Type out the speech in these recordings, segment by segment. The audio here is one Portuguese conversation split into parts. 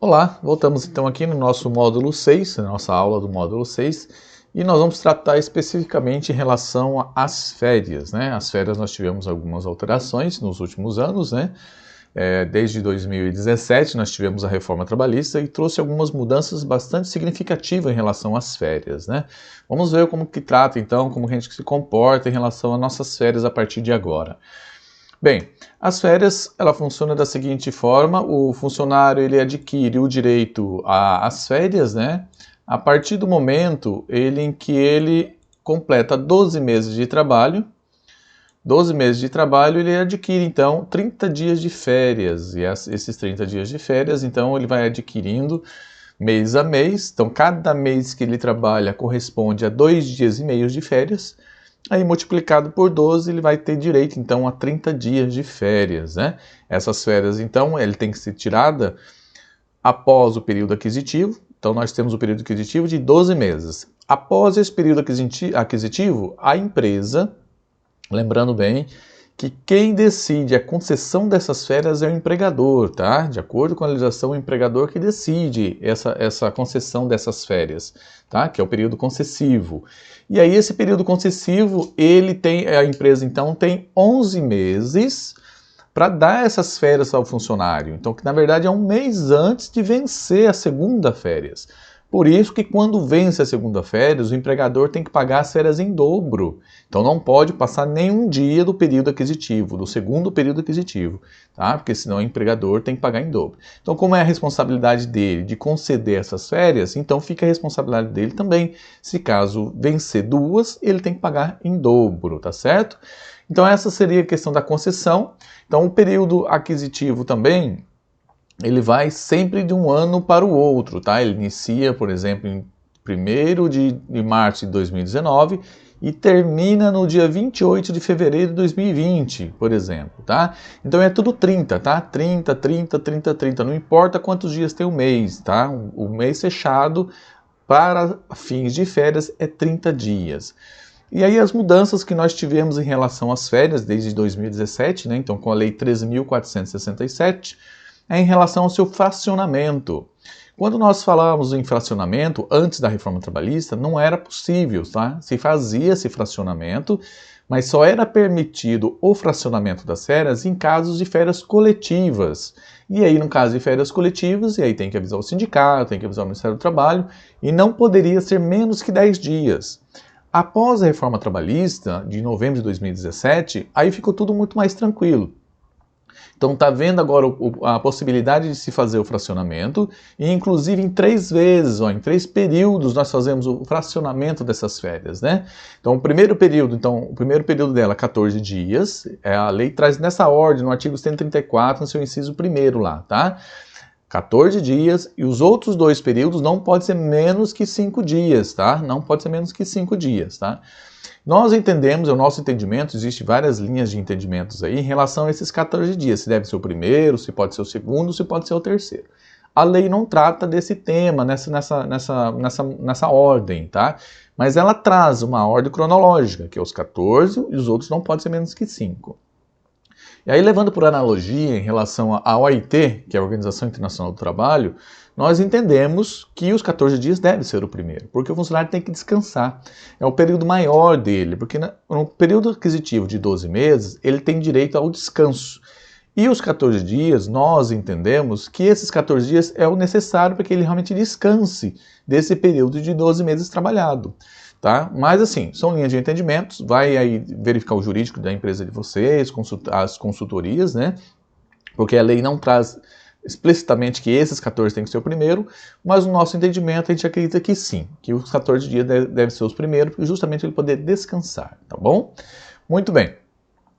Olá, voltamos então aqui no nosso módulo 6, na nossa aula do módulo 6, e nós vamos tratar especificamente em relação às férias, né? As férias nós tivemos algumas alterações nos últimos anos, né? Desde 2017 nós tivemos a reforma trabalhista e trouxe algumas mudanças bastante significativas em relação às férias, né? Vamos ver como que trata então, como que a gente se comporta em relação às nossas férias a partir de agora. Bem, as férias, ela funciona da seguinte forma: o funcionário ele adquire o direito às férias, né? A partir do momento em que ele completa 12 meses de trabalho. 12 meses de trabalho, ele adquire então 30 dias de férias, e esses 30 dias de férias, então ele vai adquirindo mês a mês. Então cada mês que ele trabalha corresponde a 2 dias e meio de férias. Aí multiplicado por 12, ele vai ter direito então a 30 dias de férias, né? Essas férias então, ele tem que ser tirada após o período aquisitivo. Então nós temos o período aquisitivo de 12 meses. Após esse período aquisitivo, a empresa, lembrando bem que quem decide a concessão dessas férias é o empregador, tá? De acordo com a legislação, o empregador que decide essa concessão dessas férias, tá? Que é o período concessivo. E aí esse período concessivo, a empresa então tem 11 meses para dar essas férias ao funcionário. Então, que na verdade é um mês antes de vencer a segunda férias. Por isso que quando vence a segunda férias, o empregador tem que pagar as férias em dobro. Então não pode passar nenhum dia do período aquisitivo, do segundo período aquisitivo, tá? Porque senão o empregador tem que pagar em dobro. Então, como é a responsabilidade dele de conceder essas férias, então fica a responsabilidade dele também. Se caso vencer duas, ele tem que pagar em dobro, tá certo? Então essa seria a questão da concessão. Então o período aquisitivo também, ele vai sempre de um ano para o outro, tá? Ele inicia, por exemplo, em 1º de março de 2019 e termina no dia 28 de fevereiro de 2020, por exemplo, tá? Então é tudo 30, tá? 30, 30, 30, 30, não importa quantos dias tem o mês, tá? O mês fechado para fins de férias é 30 dias. E aí as mudanças que nós tivemos em relação às férias desde 2017, né? Então com a Lei 13.467, é em relação ao seu fracionamento. Quando nós falávamos em fracionamento, antes da reforma trabalhista, não era possível, tá? Se fazia esse fracionamento, mas só era permitido o fracionamento das férias em casos de férias coletivas. E aí, no caso de férias coletivas, e aí tem que avisar o sindicato, tem que avisar o Ministério do Trabalho, e não poderia ser menos que 10 dias. Após a reforma trabalhista, de novembro de 2017, aí ficou tudo muito mais tranquilo. Então está vendo agora a possibilidade de se fazer o fracionamento, e inclusive em 3 vezes, em 3 períodos nós fazemos o fracionamento dessas férias, né? Então o primeiro período dela, 14 dias, a lei traz nessa ordem, no artigo 134, no seu inciso 1º lá, tá? 14 dias, e os outros 2 períodos não pode ser menos que 5 dias, tá? Não pode ser menos que 5 dias, tá? Nós entendemos, é o nosso entendimento, existem várias linhas de entendimentos aí em relação a esses 14 dias, se deve ser o primeiro, se pode ser o segundo, se pode ser o terceiro. A lei não trata desse tema nessa ordem, tá? Mas ela traz uma ordem cronológica, que é os 14 e os outros não podem ser menos que 5. E aí, levando por analogia em relação à OIT, que é a Organização Internacional do Trabalho, nós entendemos que os 14 dias deve ser o primeiro, porque o funcionário tem que descansar. É o período maior dele, porque no período aquisitivo de 12 meses, ele tem direito ao descanso. E os 14 dias, nós entendemos que esses 14 dias é o necessário para que ele realmente descanse desse período de 12 meses trabalhado. Tá? Mas assim, são linhas de entendimentos, vai aí verificar o jurídico da empresa de vocês, as consultorias, né? Porque a lei não traz explicitamente que esses 14 têm que ser o primeiro, mas no nosso entendimento a gente acredita que sim, que os 14 dias devem ser os primeiros, justamente ele poder descansar, tá bom? Muito bem.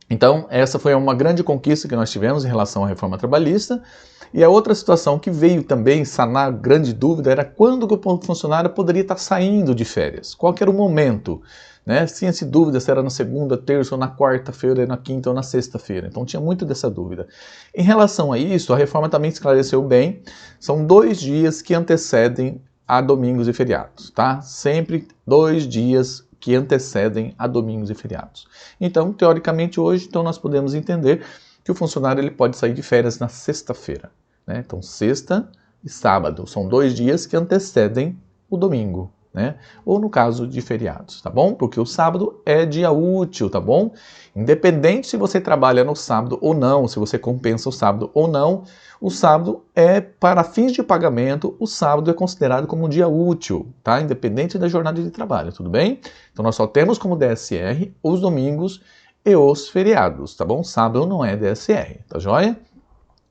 Então, essa foi uma grande conquista que nós tivemos em relação à reforma trabalhista. E a outra situação que veio também sanar grande dúvida era quando que o funcionário poderia estar saindo de férias. Qual que era o momento? Né? Tinha-se dúvida se era na segunda, terça, ou na quarta-feira, na quinta ou na sexta-feira. Então tinha muito dessa dúvida. Em relação a isso, a reforma também esclareceu bem. São 2 dias que antecedem a domingos e feriados, tá? Sempre 2 dias que antecedem a domingos e feriados. Então, teoricamente, hoje nós podemos entender que o funcionário ele pode sair de férias na sexta-feira, né? Então, sexta, e sábado. São 2 dias que antecedem o domingo, né? Ou no caso de feriados, tá bom? Porque o sábado é dia útil, tá bom? Independente se você trabalha no sábado ou não, se você compensa o sábado ou não, o sábado é, para fins de pagamento, o sábado é considerado como um dia útil, tá? Independente da jornada de trabalho, tudo bem? Então nós só temos como DSR os domingos e os feriados, tá bom? Sábado não é DSR, tá joia?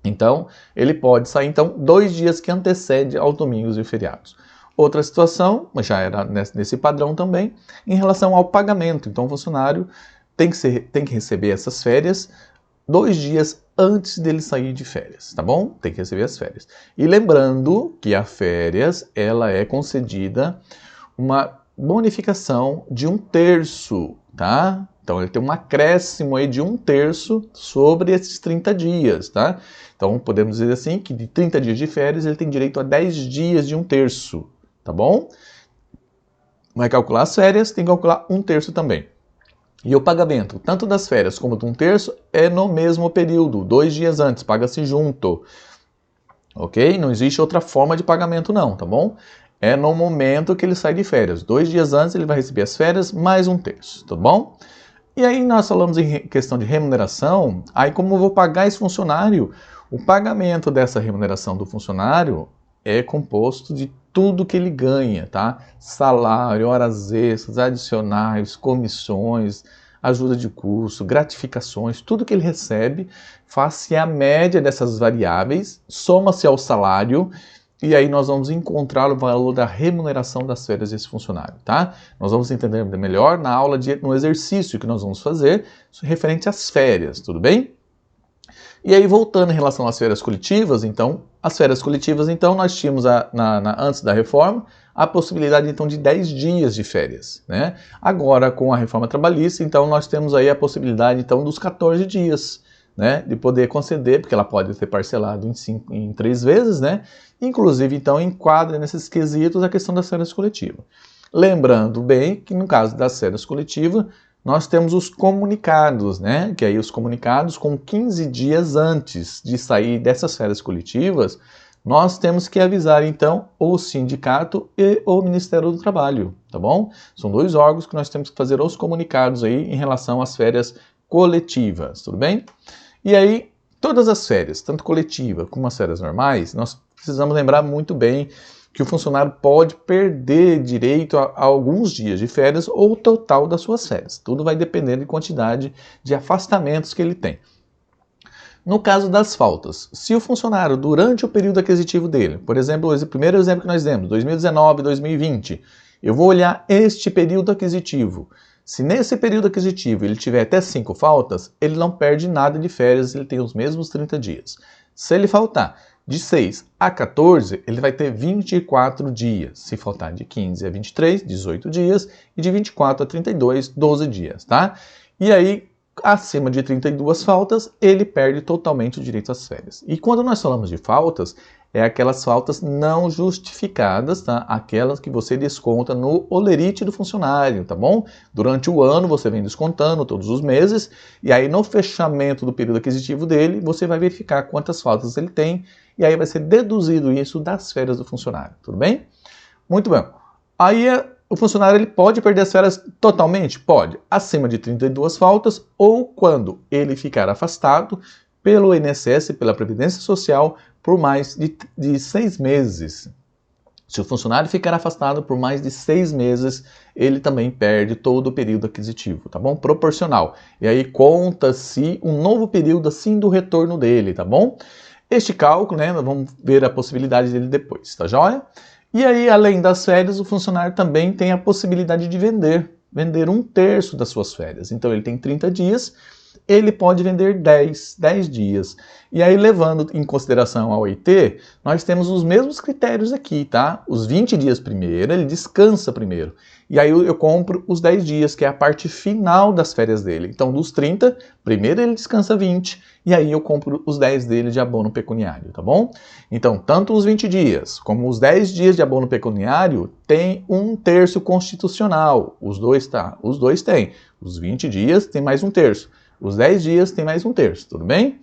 Então, ele pode sair, então, 2 dias que antecedem aos domingos e feriados. Outra situação, mas já era nesse padrão também, em relação ao pagamento. Então, o funcionário tem que receber essas férias 2 dias antes dele sair de férias, tá bom? Tem que receber as férias. E lembrando que a férias, ela é concedida uma bonificação de 1/3, tá? Então, ele tem um acréscimo aí de 1/3 sobre esses 30 dias, tá? Então, podemos dizer assim que de 30 dias de férias, ele tem direito a 10 dias de 1/3, tá bom? Vai calcular as férias, tem que calcular 1/3 também. E o pagamento, tanto das férias como do 1/3, é no mesmo período, 2 dias antes, paga-se junto. Ok? Não existe outra forma de pagamento não, tá bom? É no momento que ele sai de férias. 2 dias antes ele vai receber as férias, mais 1/3, tá bom? E aí nós falamos em questão de remuneração, aí como eu vou pagar esse funcionário? O pagamento dessa remuneração do funcionário é composto de tudo que ele ganha, tá? Salário, horas extras, adicionais, comissões, ajuda de custo, gratificações, tudo que ele recebe, faz-se a média dessas variáveis, soma-se ao salário, e aí nós vamos encontrar o valor da remuneração das férias desse funcionário, tá? Nós vamos entender melhor na aula, no exercício que nós vamos fazer, referente às férias, tudo bem? E aí, voltando em relação às férias coletivas, então, nós tínhamos, antes da reforma, a possibilidade, então, de 10 dias de férias, né? Agora, com a reforma trabalhista, então, nós temos aí a possibilidade, então, dos 14 dias, né? De poder conceder, porque ela pode ser parcelado em 3 vezes, né? Inclusive, então, enquadra nesses quesitos a questão das férias coletivas. Lembrando bem que, no caso das férias coletivas, nós temos os comunicados, né? Que aí os comunicados com 15 dias antes de sair dessas férias coletivas, nós temos que avisar, então, o sindicato e o Ministério do Trabalho, tá bom? São 2 órgãos que nós temos que fazer os comunicados aí em relação às férias coletivas, tudo bem? E aí, todas as férias, tanto coletiva como as férias normais, nós precisamos lembrar muito bem que o funcionário pode perder direito a alguns dias de férias ou o total das suas férias. Tudo vai depender da quantidade de afastamentos que ele tem. No caso das faltas, se o funcionário, durante o período aquisitivo dele, por exemplo, o primeiro exemplo que nós demos, 2019, 2020, eu vou olhar este período aquisitivo. Se nesse período aquisitivo ele tiver até 5 faltas, ele não perde nada de férias, ele tem os mesmos 30 dias. Se ele faltar de 6 a 14, ele vai ter 24 dias. Se faltar de 15 a 23, 18 dias. E de 24 a 32, 12 dias, tá? E aí, acima de 32 faltas, ele perde totalmente o direito às férias. E quando nós falamos de faltas, é aquelas faltas não justificadas, tá? Aquelas que você desconta no holerite do funcionário, tá bom? Durante o ano você vem descontando todos os meses, e aí no fechamento do período aquisitivo dele, você vai verificar quantas faltas ele tem, e aí vai ser deduzido isso das férias do funcionário, tudo bem? Muito bem. Aí o funcionário ele pode perder as férias totalmente? Pode, acima de 32 faltas, ou quando ele ficar afastado pelo INSS, pela Previdência Social, por mais de 6 meses. Se o funcionário ficar afastado por mais de 6 meses, ele também perde todo o período aquisitivo, tá bom? Proporcional. E aí conta-se um novo período assim do retorno dele, tá bom? Este cálculo, né, nós vamos ver a possibilidade dele depois, tá joia? E aí, além das férias, o funcionário também tem a possibilidade de vender 1/3 das suas férias. Então ele tem 30 dias, ele pode vender 10 dias. E aí, levando em consideração a OIT, nós temos os mesmos critérios aqui, tá? Os 20 dias primeiro, ele descansa primeiro. E aí eu compro os 10 dias, que é a parte final das férias dele. Então, dos 30, primeiro ele descansa 20, e aí eu compro os 10 dele de abono pecuniário, tá bom? Então, tanto os 20 dias como os 10 dias de abono pecuniário tem 1/3 constitucional. Os dois têm. Os 20 dias tem mais 1/3. Os 10 dias tem mais 1/3, tudo bem?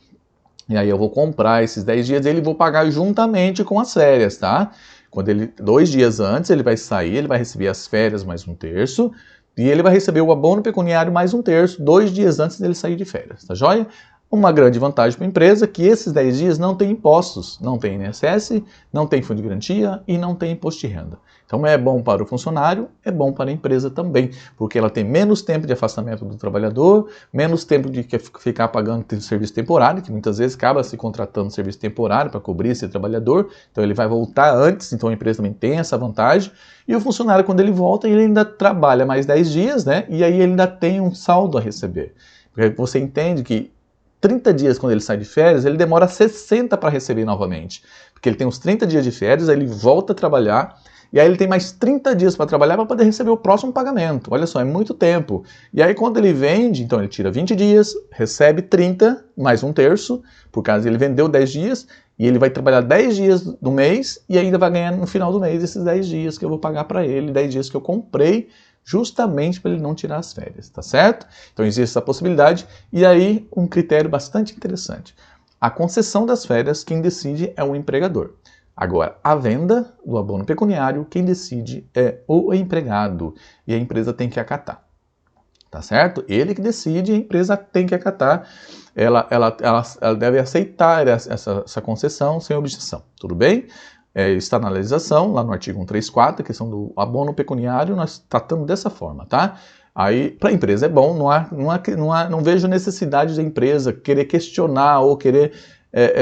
E aí eu vou comprar esses 10 dias dele e vou pagar juntamente com as férias, tá? Quando ele, 2 dias antes, ele vai sair, ele vai receber as férias mais 1/3, e ele vai receber o abono pecuniário mais 1/3, 2 dias antes dele sair de férias, tá joia? Uma grande vantagem para a empresa é que esses 10 dias não tem impostos, não tem INSS, não tem fundo de garantia e não tem imposto de renda. Então é bom para o funcionário, é bom para a empresa também, porque ela tem menos tempo de afastamento do trabalhador, menos tempo de ficar pagando serviço temporário, que muitas vezes acaba se contratando serviço temporário para cobrir esse trabalhador, então ele vai voltar antes, então a empresa também tem essa vantagem. E o funcionário, quando ele volta, ele ainda trabalha mais 10 dias, né? E aí ele ainda tem um saldo a receber. Porque você entende que 30 dias quando ele sai de férias, ele demora 60 para receber novamente. Porque ele tem uns 30 dias de férias, aí ele volta a trabalhar, e aí ele tem mais 30 dias para trabalhar para poder receber o próximo pagamento. Olha só, é muito tempo. E aí quando ele vende, então ele tira 20 dias, recebe 30, mais 1/3, por causa ele vendeu 10 dias, e ele vai trabalhar 10 dias do mês, e ainda vai ganhar no final do mês esses 10 dias que eu vou pagar para ele, 10 dias que eu comprei, justamente para ele não tirar as férias, tá certo? Então existe essa possibilidade, e aí um critério bastante interessante. A concessão das férias, quem decide é o empregador. Agora, a venda do abono pecuniário, quem decide é o empregado, e a empresa tem que acatar, tá certo? Ele que decide, a empresa tem que acatar, ela deve aceitar essa concessão sem objeção, tudo bem? Está na legislação, lá no artigo 134, a questão do abono pecuniário, nós tratamos dessa forma, tá? Aí, para a empresa é bom, não vejo necessidade da empresa querer questionar ou querer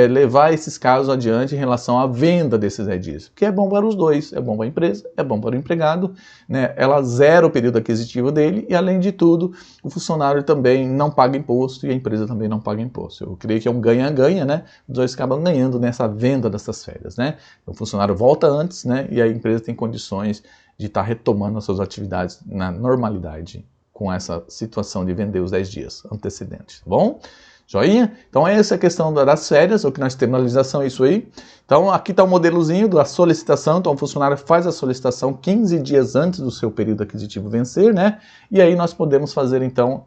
levar esses casos adiante em relação à venda desses 10 dias, porque é bom para os dois, é bom para a empresa, é bom para o empregado, né? Ela zera o período aquisitivo dele e, além de tudo, o funcionário também não paga imposto e a empresa também não paga imposto. Eu creio que é um ganha-ganha, né? Os dois acabam ganhando nessa venda dessas férias, né? O funcionário volta antes, né? E a empresa tem condições de estar retomando as suas atividades na normalidade com essa situação de vender os 10 dias antecedentes, tá bom? Joinha? Então essa é a questão das férias, o que nós temos na legislação é isso aí. Então aqui está o modelozinho da solicitação, então o funcionário faz a solicitação 15 dias antes do seu período aquisitivo vencer, né? E aí nós podemos fazer então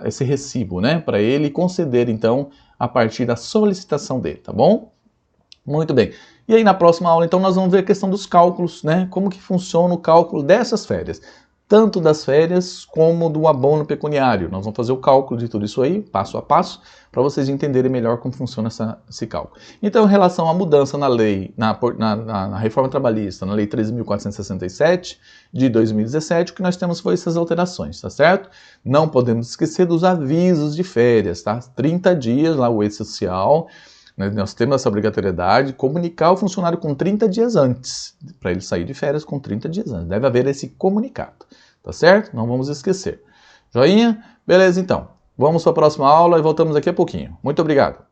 esse recibo, né? Para ele conceder então a partir da solicitação dele, tá bom? Muito bem. E aí na próxima aula então nós vamos ver a questão dos cálculos, né? Como que funciona o cálculo dessas férias. Tanto das férias como do abono pecuniário. Nós vamos fazer o cálculo de tudo isso aí, passo a passo, para vocês entenderem melhor como funciona esse cálculo. Então, em relação à mudança na lei, na reforma trabalhista, na lei 13.467 de 2017, o que nós temos foi essas alterações, tá certo? Não podemos esquecer dos avisos de férias, tá? 30 dias lá, o E-Social, nós temos essa obrigatoriedade de comunicar o funcionário com 30 dias antes, para ele sair de férias com 30 dias antes. Deve haver esse comunicado, tá certo? Não vamos esquecer. Joinha? Beleza, então. Vamos para a próxima aula e voltamos daqui a pouquinho. Muito obrigado.